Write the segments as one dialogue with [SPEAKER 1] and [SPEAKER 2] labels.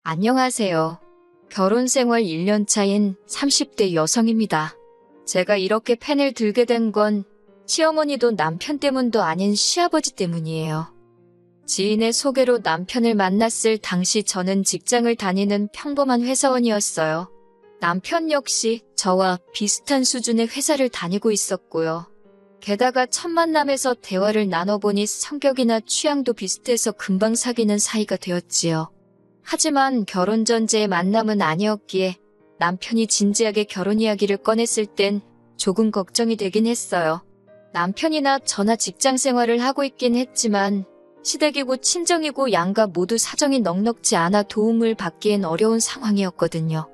[SPEAKER 1] 안녕하세요. 결혼 생활 1년 차인 30대 여성입니다. 제가 이렇게 펜을 들게 된 건 시어머니도 남편 때문도 아닌 시아버지 때문이에요. 지인의 소개로 남편을 만났을 당시 저는 직장을 다니는 평범한 회사원이었어요. 남편 역시 저와 비슷한 수준의 회사를 다니고 있었고요. 게다가 첫 만남에서 대화를 나눠보니 성격이나 취향도 비슷해서 금방 사귀는 사이가 되었지요. 하지만 결혼 전제의 만남은 아니었기에 남편이 진지하게 결혼 이야기를 꺼냈을 땐 조금 걱정이 되긴 했어요. 남편이나 저나 직장 생활을 하고 있긴 했지만 시댁이고 친정이고 양가 모두 사정이 넉넉지 않아 도움을 받기엔 어려운 상황이었거든요.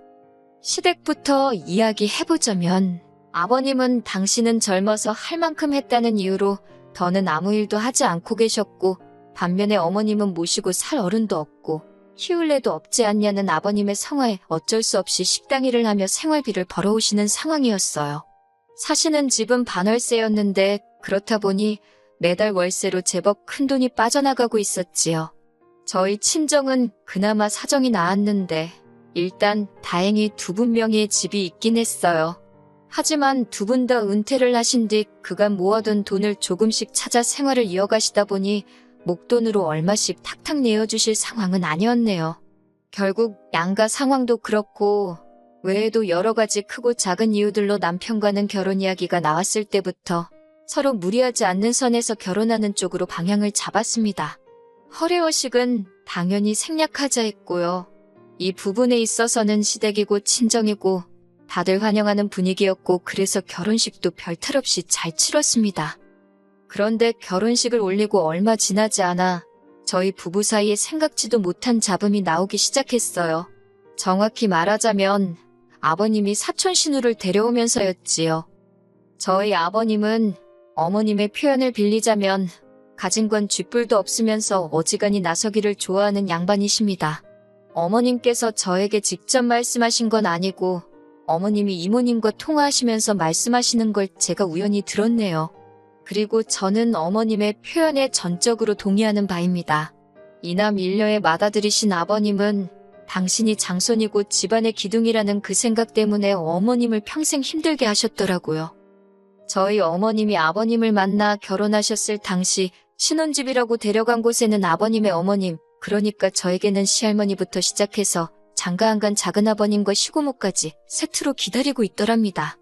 [SPEAKER 1] 시댁부터 이야기해보자면 아버님은 당신은 젊어서 할 만큼 했다는 이유로 더는 아무 일도 하지 않고 계셨고, 반면에 어머님은 모시고 살 어른도 없고 키울래도 없지 않냐는 아버님의 성화에 어쩔 수 없이 식당 일을 하며 생활비를 벌어오시는 상황이었어요. 사시는 집은 반월세였는데 그렇다 보니 매달 월세로 제법 큰돈이 빠져나가고 있었지요. 저희 친정은 그나마 사정이 나았는데 일단 다행히 두 분 명의의 집이 있긴 했어요. 하지만 두 분 다 은퇴를 하신 뒤 그간 모아둔 돈을 조금씩 찾아 생활을 이어가시다 보니 목돈으로 얼마씩 탁탁 내어주실 상황은 아니었네요. 결국 양가 상황도 그렇고 외에도 여러 가지 크고 작은 이유들로 남편과는 결혼 이야기가 나왔을 때부터 서로 무리하지 않는 선에서 결혼하는 쪽으로 방향을 잡았습니다. 허례허식은 당연히 생략하자 했고요. 이 부분에 있어서는 시댁이고 친정이고 다들 환영하는 분위기였고 그래서 결혼식도 별탈 없이 잘 치렀습니다. 그런데 결혼식을 올리고 얼마 지나지 않아 저희 부부 사이에 생각지도 못한 잡음이 나오기 시작했어요. 정확히 말하자면 아버님이 사촌 신우를 데려오면서였지요. 저희 아버님은 어머님의 표현을 빌리자면 가진 건 쥐뿔도 없으면서 어지간히 나서기를 좋아하는 양반이십니다. 어머님께서 저에게 직접 말씀하신 건 아니고 어머님이 이모님과 통화하시면서 말씀하시는 걸 제가 우연히 들었네요. 그리고 저는 어머님의 표현에 전적으로 동의하는 바입니다. 이남 일녀의 맏아들이신 아버님은 당신이 장손이고 집안의 기둥이라는 그 생각 때문에 어머님을 평생 힘들게 하셨더라고요. 저희 어머님이 아버님을 만나 결혼하셨을 당시 신혼집이라고 데려간 곳에는 아버님의 어머님, 그러니까 저에게는 시할머니부터 시작해서 장가안간 작은아버님과 시고모까지 세트로 기다리고 있더랍니다.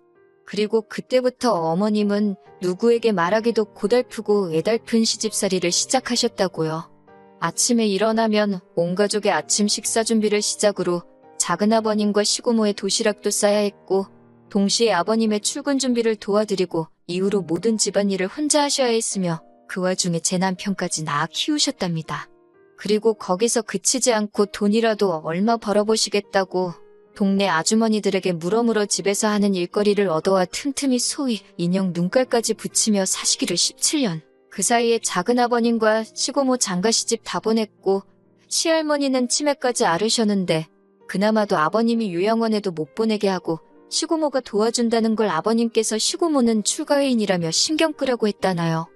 [SPEAKER 1] 그리고 그때부터 어머님은 누구에게 말하기도 고달프고 애달픈 시집살이를 시작하셨다고요. 아침에 일어나면 온 가족의 아침 식사 준비를 시작으로 작은아버님과 시고모의 도시락도 싸야 했고 동시에 아버님의 출근 준비를 도와드리고 이후로 모든 집안일을 혼자 하셔야 했으며 그 와중에 제 남편까지 낳아 키우셨답니다. 그리고 거기서 그치지 않고 돈이라도 얼마 벌어보시겠다고 동네 아주머니들에게 물어물어 집에서 하는 일거리를 얻어와 틈틈이 소위 인형 눈깔까지 붙이며 사시기를 17년. 그 사이에 작은아버님과 시고모 장가시집 다 보냈고 시할머니는 치매까지 앓으셨는데 그나마도 아버님이 요양원에도 못 보내게 하고 시고모가 도와준다는 걸 아버님께서 시고모는 출가회인이라며 신경 끄라고 했다나요.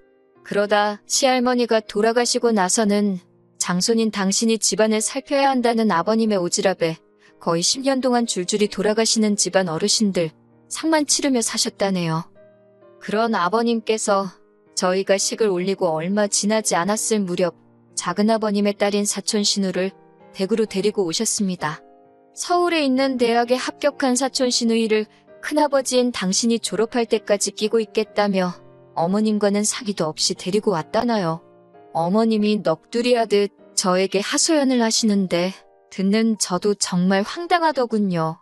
[SPEAKER 1] 그러다 시할머니가 돌아가시고 나서는 장손인 당신이 집안을 살펴야 한다는 아버님의 오지랖에 거의 10년 동안 줄줄이 돌아가시는 집안 어르신들 상만 치르며 사셨다네요. 그런 아버님께서 저희가 식을 올리고 얼마 지나지 않았을 무렵 작은아버님의 딸인 사촌 신우를 댁으로 데리고 오셨습니다. 서울에 있는 대학에 합격한 사촌 신우이를 큰아버지인 당신이 졸업할 때까지 끼고 있겠다며 어머님과는 상의도 없이 데리고 왔다나요. 어머님이 넋두리하듯 저에게 하소연을 하시는데 듣는 저도 정말 황당하더군요.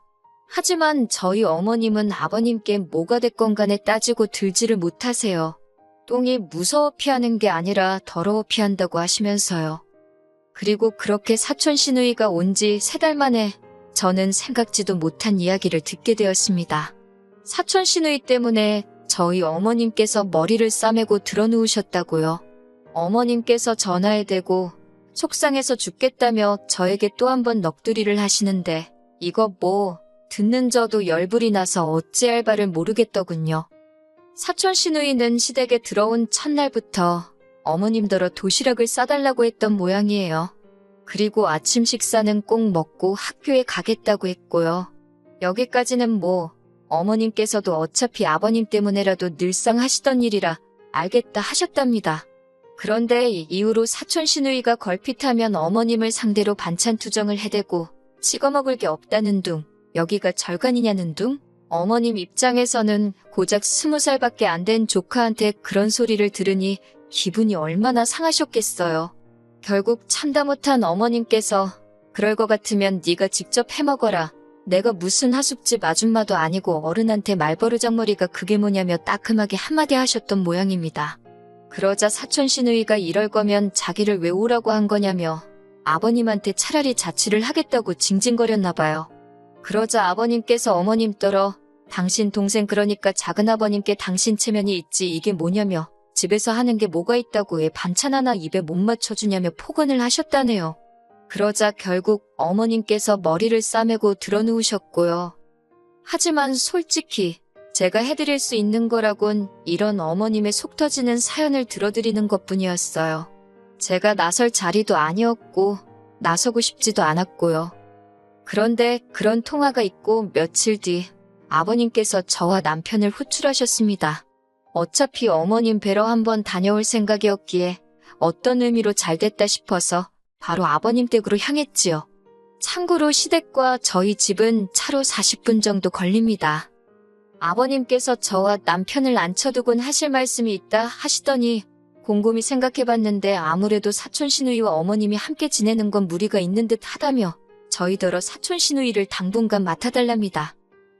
[SPEAKER 1] 하지만 저희 어머님은 아버님께 뭐가 됐건 간에 따지고 들지를 못하세요. 똥이 무서워 피하는 게 아니라 더러워 피한다고 하시면서요. 그리고 그렇게 사촌 시누이가 온 지 3달 만에 저는 생각지도 못한 이야기를 듣게 되었습니다. 사촌 시누이 때문에 저희 어머님께서 머리를 싸매고 드러누우셨다고요. 어머님께서 전화에 대고 속상해서 죽겠다며 저에게 또 한 번 넋두리를 하시는데 이거 뭐 듣는 저도 열불이 나서 어찌할 바를 모르겠더군요. 사촌 시누이는 시댁에 들어온 첫날부터 어머님더러 도시락을 싸달라고 했던 모양이에요. 그리고 아침 식사는 꼭 먹고 학교에 가겠다고 했고요. 여기까지는 뭐 어머님께서도 어차피 아버님 때문에라도 늘상 하시던 일이라 알겠다 하셨답니다. 그런데 이후로 사촌 시누이가 걸핏하면 어머님을 상대로 반찬 투정을 해대고 찍어먹을 게 없다는 둥, 여기가 절간이냐는 둥, 어머님 입장에서는 고작 20살밖에 안 된 조카한테 그런 소리를 들으니 기분이 얼마나 상하셨겠어요. 결국 참다 못한 어머님께서 그럴 것 같으면 네가 직접 해먹어라. 내가 무슨 하숙집 아줌마도 아니고 어른한테 말버르장머리가 그게 뭐냐며 따끔하게 한마디 하셨던 모양입니다. 그러자 사촌 시누이가 이럴 거면 자기를 왜 오라고 한 거냐며 아버님한테 차라리 자취를 하겠다고 징징거렸나 봐요. 그러자 아버님께서 어머님 떨어 당신 동생 그러니까 작은아버님께 당신 체면이 있지 이게 뭐냐며 집에서 하는 게 뭐가 있다고 왜 반찬 하나 입에 못 맞춰주냐며 폭언을 하셨다네요. 그러자 결국 어머님께서 머리를 싸매고 드러누우셨고요. 하지만 솔직히 제가 해드릴 수 있는 거라곤 이런 어머님의 속 터지는 사연을 들어드리는 것뿐이었어요. 제가 나설 자리도 아니었고 나서고 싶지도 않았고요. 그런데 그런 통화가 있고 며칠 뒤 아버님께서 저와 남편을 호출하셨습니다. 어차피 어머님 뵈러 한번 다녀올 생각이었기에 어떤 의미로 잘됐다 싶어서 바로 아버님 댁으로 향했지요. 참고로 시댁과 저희 집은 차로 40분 정도 걸립니다. 아버님께서 저와 남편을 앉혀두곤 하실 말씀이 있다 하시더니 곰곰이 생각해봤는데 아무래도 사촌 시누이와 어머님이 함께 지내는 건 무리가 있는 듯 하다며 저희더러 사촌 시누이를 당분간 맡아달랍니다.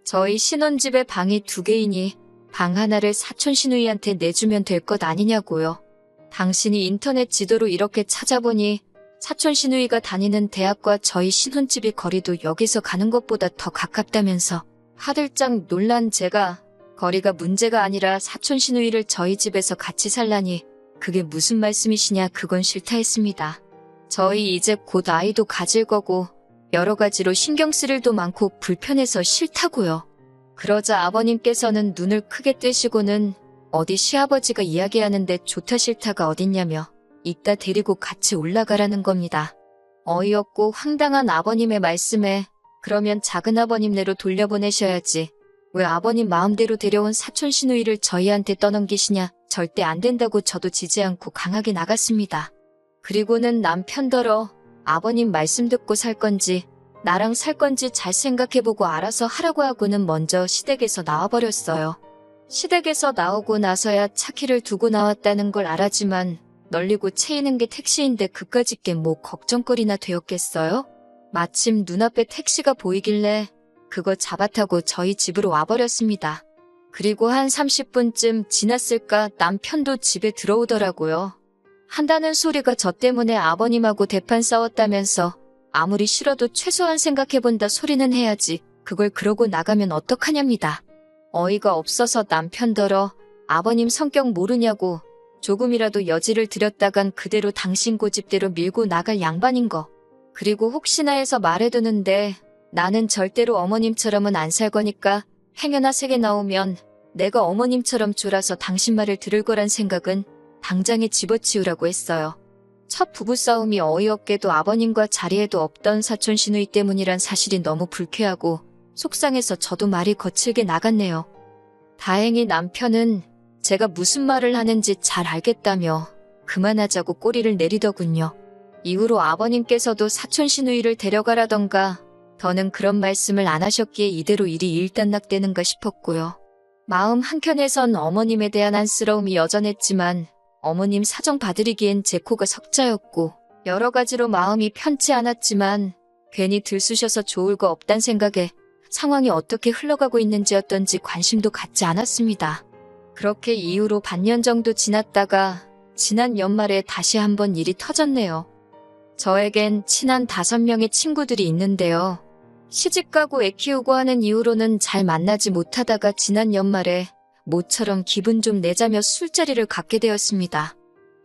[SPEAKER 1] 저희 신혼집에 방이 2개이니 방 하나를 사촌 시누이한테 내주면 될 것 아니냐고요. 당신이 인터넷 지도로 이렇게 찾아보니 사촌 시누이가 다니는 대학과 저희 신혼집이 거리도 여기서 가는 것보다 더 가깝다면서 화들짝 놀란 제가 거리가 문제가 아니라 사촌 시누이를 저희 집에서 같이 살라니 그게 무슨 말씀이시냐 그건 싫다 했습니다. 저희 이제 곧 아이도 가질 거고 여러 가지로 신경 쓸 일도 많고 불편해서 싫다고요. 그러자 아버님께서는 눈을 크게 뜨시고는 어디 시아버지가 이야기하는데 좋다 싫다가 어딨냐며 이따 데리고 같이 올라가라는 겁니다. 어이없고 황당한 아버님의 말씀에 그러면 작은아버님네로 돌려보내셔야지. 왜 아버님 마음대로 데려온 사촌 시누이를 저희한테 떠넘기시냐. 절대 안 된다고 저도 지지 않고 강하게 나갔습니다. 그리고는 남편더러 아버님 말씀 듣고 살 건지 나랑 살 건지 잘 생각해보고 알아서 하라고 하고는 먼저 시댁에서 나와버렸어요. 시댁에서 나오고 나서야 차키를 두고 나왔다는 걸 알았지만 널리고 채이는 게 택시인데 그까짓 게 뭐 걱정거리나 되었겠어요? 마침 눈앞에 택시가 보이길래 그거 잡아타고 저희 집으로 와버렸습니다. 그리고 한 30분쯤 지났을까 남편도 집에 들어오더라고요. 한다는 소리가 저 때문에 아버님하고 대판 싸웠다면서 아무리 싫어도 최소한 생각해본다 소리는 해야지 그걸 그러고 나가면 어떡하냐입니다. 어이가 없어서 남편더러 아버님 성격 모르냐고 조금이라도 여지를 들였다간 그대로 당신 고집대로 밀고 나갈 양반인 거. 그리고 혹시나 해서 말해두는데 나는 절대로 어머님처럼은 안 살 거니까 행여나 세게 나오면 내가 어머님처럼 졸아서 당신 말을 들을 거란 생각은 당장에 집어치우라고 했어요. 첫 부부싸움이 어이없게도 아버님과 자리에도 없던 사촌 시누이 때문이란 사실이 너무 불쾌하고 속상해서 저도 말이 거칠게 나갔네요. 다행히 남편은 제가 무슨 말을 하는지 잘 알겠다며 그만하자고 꼬리를 내리더군요. 이후로 아버님께서도 사촌 시누이를 데려가라던가 더는 그런 말씀을 안 하셨기에 이대로 일이 일단락되는가 싶었고요. 마음 한켠에선 어머님에 대한 안쓰러움이 여전했지만 어머님 사정 봐드리기엔 제 코가 석자였고 여러 가지로 마음이 편치 않았지만 괜히 들쑤셔서 좋을 거 없단 생각에 상황이 어떻게 흘러가고 있는지 어떤지 관심도 갖지 않았습니다. 그렇게 이후로 반년 정도 지났다가 지난 연말에 다시 한번 일이 터졌네요. 저에겐 친한 5명의 친구들이 있는데요. 시집가고 애 키우고 하는 이후로는 잘 만나지 못하다가 지난 연말에 모처럼 기분 좀 내자며 술자리를 갖게 되었습니다.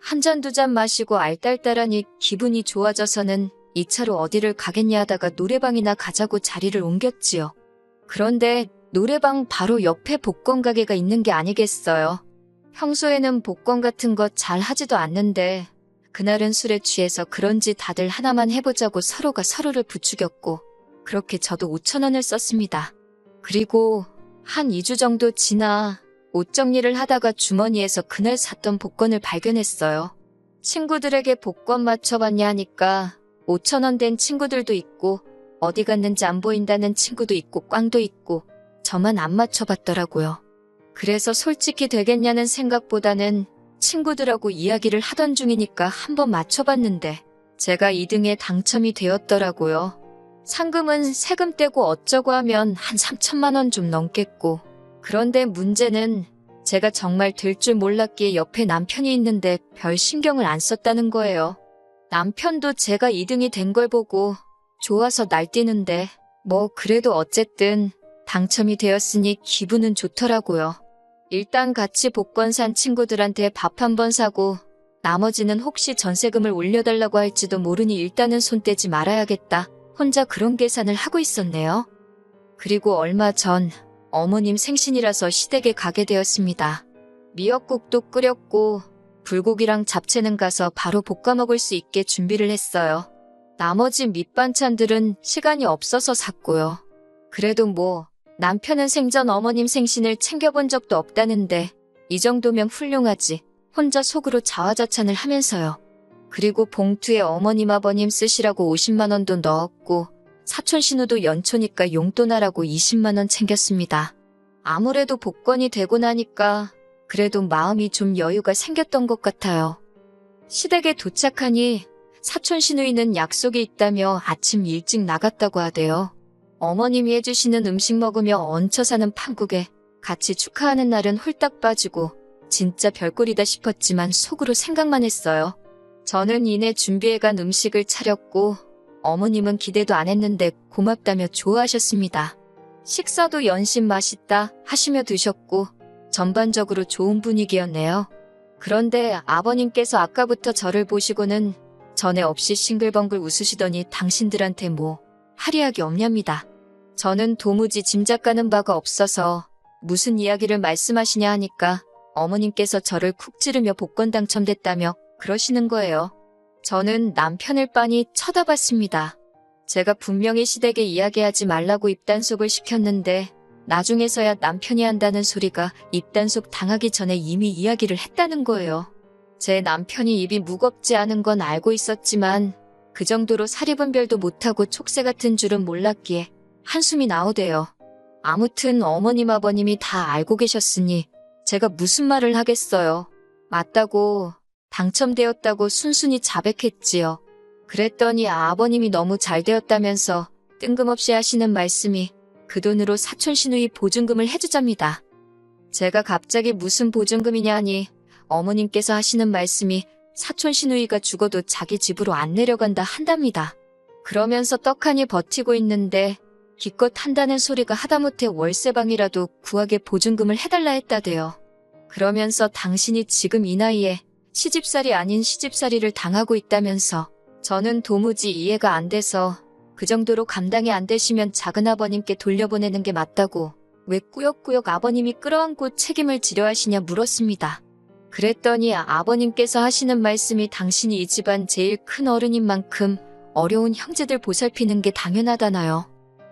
[SPEAKER 1] 한 잔 두 잔 마시고 알딸딸하니 기분이 좋아져서는 2차로 어디를 가겠냐 하다가 노래방이나 가자고 자리를 옮겼지요. 그런데 노래방 바로 옆에 복권 가게가 있는 게 아니겠어요. 평소에는 복권 같은 거 잘 하지도 않는데 그날은 술에 취해서 그런지 다들 하나만 해보자고 서로가 서로를 부추겼고 그렇게 저도 5,000원을 썼습니다. 그리고 한 2주 정도 지나 옷 정리를 하다가 주머니에서 그날 샀던 복권을 발견했어요. 친구들에게 복권 맞춰봤냐 하니까 5,000원 된 친구들도 있고 어디 갔는지 안 보인다는 친구도 있고 꽝도 있고 저만 안 맞춰봤더라고요. 그래서 솔직히 되겠냐는 생각보다는 친구들하고 이야기를 하던 중이니까 한번 맞춰봤는데 제가 2등에 당첨이 되었더라고요. 상금은 세금 떼고 어쩌고 하면 한 3천만 원 좀 넘겠고 그런데 문제는 제가 정말 될 줄 몰랐기에 옆에 남편이 있는데 별 신경을 안 썼다는 거예요. 남편도 제가 2등이 된 걸 보고 좋아서 날뛰는데 뭐 그래도 어쨌든 당첨이 되었으니 기분은 좋더라고요. 일단 같이 복권 산 친구들한테 밥 한 번 사고 나머지는 혹시 전세금을 올려달라고 할지도 모르니 일단은 손 떼지 말아야겠다. 혼자 그런 계산을 하고 있었네요. 그리고 얼마 전 어머님 생신이라서 시댁에 가게 되었습니다. 미역국도 끓였고 불고기랑 잡채는 가서 바로 볶아 먹을 수 있게 준비를 했어요. 나머지 밑반찬들은 시간이 없어서 샀고요. 그래도 뭐 남편은 생전 어머님 생신을 챙겨본 적도 없다는데 이 정도면 훌륭하지. 혼자 속으로 자화자찬을 하면서요. 그리고 봉투에 어머님 아버님 쓰시라고 50만 원도 넣었고 사촌 신우도 연초니까 용돈 하라고 20만 원 챙겼습니다. 아무래도 복권이 되고 나니까 그래도 마음이 좀 여유가 생겼던 것 같아요. 시댁에 도착하니 사촌 시누이는 약속이 있다며 아침 일찍 나갔다고 하대요. 어머님이 해주시는 음식 먹으며 얹혀 사는 판국에 같이 축하하는 날은 홀딱 빠지고 진짜 별꼴이다 싶었지만 속으로 생각만 했어요. 저는 이내 준비해간 음식을 차렸고 어머님은 기대도 안 했는데 고맙다며 좋아하셨습니다. 식사도 연신 맛있다 하시며 드셨고 전반적으로 좋은 분위기였네요. 그런데 아버님께서 아까부터 저를 보시고는 전에 없이 싱글벙글 웃으시더니 당신들한테 뭐 할 이야기 없냐입니다. 저는 도무지 짐작가는 바가 없어서 무슨 이야기를 말씀하시냐 하니까 어머님께서 저를 쿡 찌르며 복권 당첨됐다며 그러시는 거예요. 저는 남편을 빤히 쳐다봤습니다. 제가 분명히 시댁에 이야기하지 말라고 입단속을 시켰는데 나중에서야 남편이 한다는 소리가 입단속 당하기 전에 이미 이야기를 했다는 거예요. 제 남편이 입이 무겁지 않은 건 알고 있었지만 그 정도로 사리분별도 못하고 촉새 같은 줄은 몰랐기에 한숨이 나오대요. 아무튼 어머님 아버님이 다 알고 계셨으니 제가 무슨 말을 하겠어요. 맞다고 당첨되었다고 순순히 자백했지요. 그랬더니 아버님이 너무 잘 되었다면서 뜬금없이 하시는 말씀이 그 돈으로 사촌 시누이 보증금을 해주잡니다. 제가 갑자기 무슨 보증금이냐 하니 어머님께서 하시는 말씀이 사촌 시누이가 죽어도 자기 집으로 안 내려간다 한답니다. 그러면서 떡하니 버티고 있는데 기껏 한다는 소리가 하다못해 월세방이라도 구하게 보증금을 해달라 했다대요. 그러면서 당신이 지금 이 나이에 시집살이 아닌 시집살이를 당하고 있다면서 저는 도무지 이해가 안 돼서 그 정도로 감당이 안 되시면 작은아버님께 돌려보내는 게 맞다고 왜 꾸역꾸역 아버님이 끌어안고 책임을 지려 하시냐 물었습니다. 그랬더니 아버님께서 하시는 말씀이 당신이 이 집안 제일 큰 어른인 만큼 어려운 형제들 보살피는 게 당연하다나요.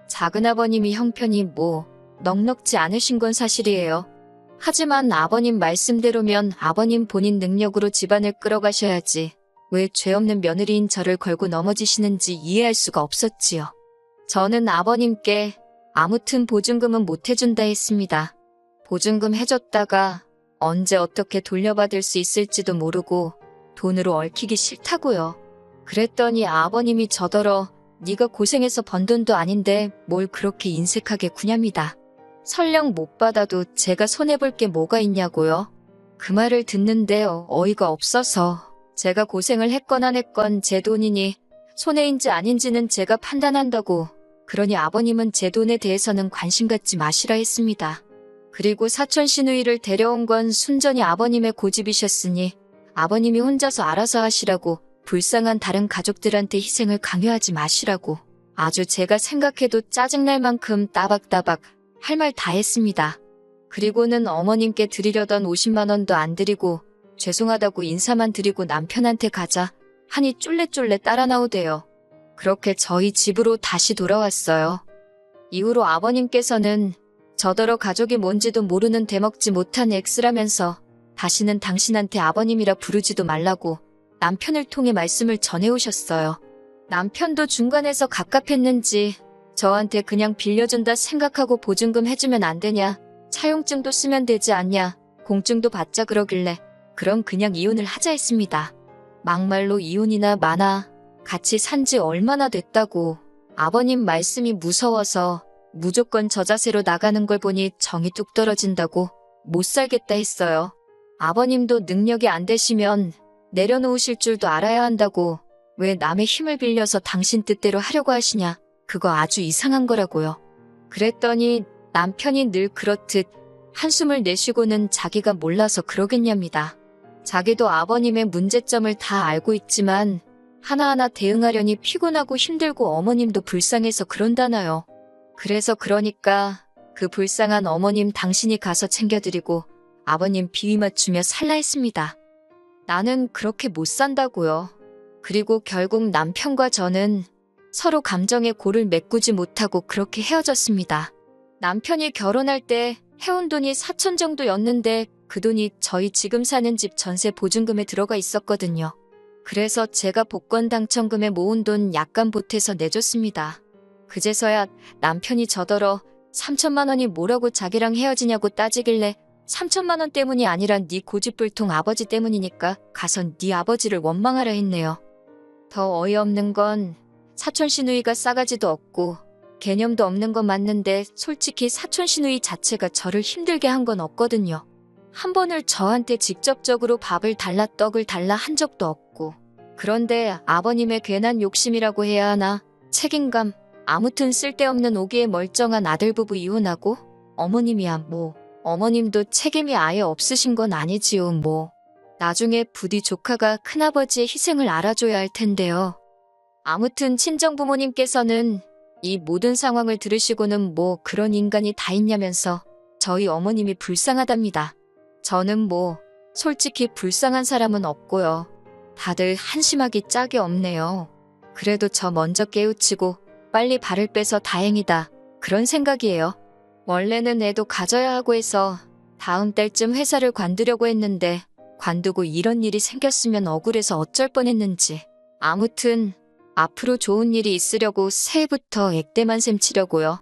[SPEAKER 1] 작은아버님이 형편이 뭐 넉넉지 않으신 건 사실이에요. 하지만 아버님 말씀대로면 아버님 본인 능력으로 집안을 끌어가셔야지 왜 죄 없는 며느리인 저를 걸고 넘어지시는지 이해할 수가 없었지요. 저는 아버님께 아무튼 보증금은 못 해준다 했습니다. 보증금 해줬다가 언제 어떻게 돌려받을 수 있을지도 모르고 돈으로 얽히기 싫다고요. 그랬더니 아버님이 저더러 네가 고생해서 번 돈도 아닌데 뭘 그렇게 인색하게 구냐입니다. 설령 못 받아도 제가 손해볼 게 뭐가 있냐고요. 그 말을 듣는데 어이가 없어서 제가 고생을 했건 안 했건 제 돈이니 손해인지 아닌지는 제가 판단한다고 그러니 아버님은 제 돈에 대해서는 관심 갖지 마시라 했습니다. 그리고 사촌 시누이를 데려온 건 순전히 아버님의 고집이셨으니 아버님이 혼자서 알아서 하시라고 불쌍한 다른 가족들한테 희생을 강요하지 마시라고 아주 제가 생각해도 짜증날 만큼 따박따박 할 말 다 했습니다. 그리고는 어머님께 드리려던 50만 원도 안 드리고 죄송하다고 인사만 드리고 남편한테 가자 하니 쫄래쫄래 따라 나오대요. 그렇게 저희 집으로 다시 돌아왔어요. 이후로 아버님께서는 저더러 가족이 뭔지도 모르는 되먹지 못한 X라면서 다시는 당신한테 아버님이라 부르지도 말라고 남편을 통해 말씀을 전해오셨어요. 남편도 중간에서 갑갑했는지 저한테 그냥 빌려준다 생각하고 보증금 해주면 안 되냐, 차용증도 쓰면 되지 않냐, 공증도 받자 그러길래 그럼 그냥 이혼을 하자 했습니다. 막말로 이혼이나 마나, 같이 산지 얼마나 됐다고. 아버님 말씀이 무서워서 무조건 저 자세로 나가는 걸 보니 정이 뚝 떨어진다고 못 살겠다 했어요. 아버님도 능력이 안 되시면 내려놓으실 줄도 알아야 한다고 왜 남의 힘을 빌려서 당신 뜻대로 하려고 하시냐, 그거 아주 이상한 거라고요. 그랬더니 남편이 늘 그렇듯 한숨을 내쉬고는 자기가 몰라서 그러겠냐입니다. 자기도 아버님의 문제점을 다 알고 있지만 하나하나 대응하려니 피곤하고 힘들고 어머님도 불쌍해서 그런다나요. 그래서 그러니까 그 불쌍한 어머님 당신이 가서 챙겨드리고 아버님 비위 맞추며 살라 했습니다. 나는 그렇게 못 산다고요. 그리고 결국 남편과 저는 서로 감정의 골을 메꾸지 못하고 그렇게 헤어졌습니다. 남편이 결혼할 때 해온 돈이 4천 정도였는데 그 돈이 저희 지금 사는 집 전세 보증금에 들어가 있었거든요. 그래서 제가 복권 당첨금에 모은 돈 약간 보태서 내줬습니다. 그제서야 남편이 저더러 3천만 원이 뭐라고 자기랑 헤어지냐고 따지길래 3천만 원 때문이 아니라 네 고집불통 아버지 때문이니까 가선 네 아버지를 원망하려 했네요. 더 어이없는 건 사촌 시누이가 싸가지도 없고 개념도 없는 건 맞는데 솔직히 사촌 시누이 자체가 저를 힘들게 한 건 없거든요. 한 번을 저한테 직접적으로 밥을 달라 떡을 달라 한 적도 없고. 그런데 아버님의 괜한 욕심이라고 해야 하나, 책임감, 아무튼 쓸데없는 오기에 멀쩡한 아들 부부 이혼하고 어머님이야 뭐. 어머님도 책임이 아예 없으신 건 아니지요 뭐. 나중에 부디 조카가 큰아버지의 희생을 알아줘야 할 텐데요. 아무튼 친정부모님께서는 이 모든 상황을 들으시고는 뭐 그런 인간이 다 있냐면서 저희 어머님이 불쌍하답니다. 저는 뭐 솔직히 불쌍한 사람은 없고요. 다들 한심하기 짝이 없네요. 그래도 저 먼저 깨우치고 빨리 발을 빼서 다행이다, 그런 생각이에요. 원래는 애도 가져야 하고 해서 다음 달쯤 회사를 관두려고 했는데 관두고 이런 일이 생겼으면 억울해서 어쩔 뻔했는지. 아무튼 앞으로 좋은 일이 있으려고 새해부터 액대만 셈치려고요.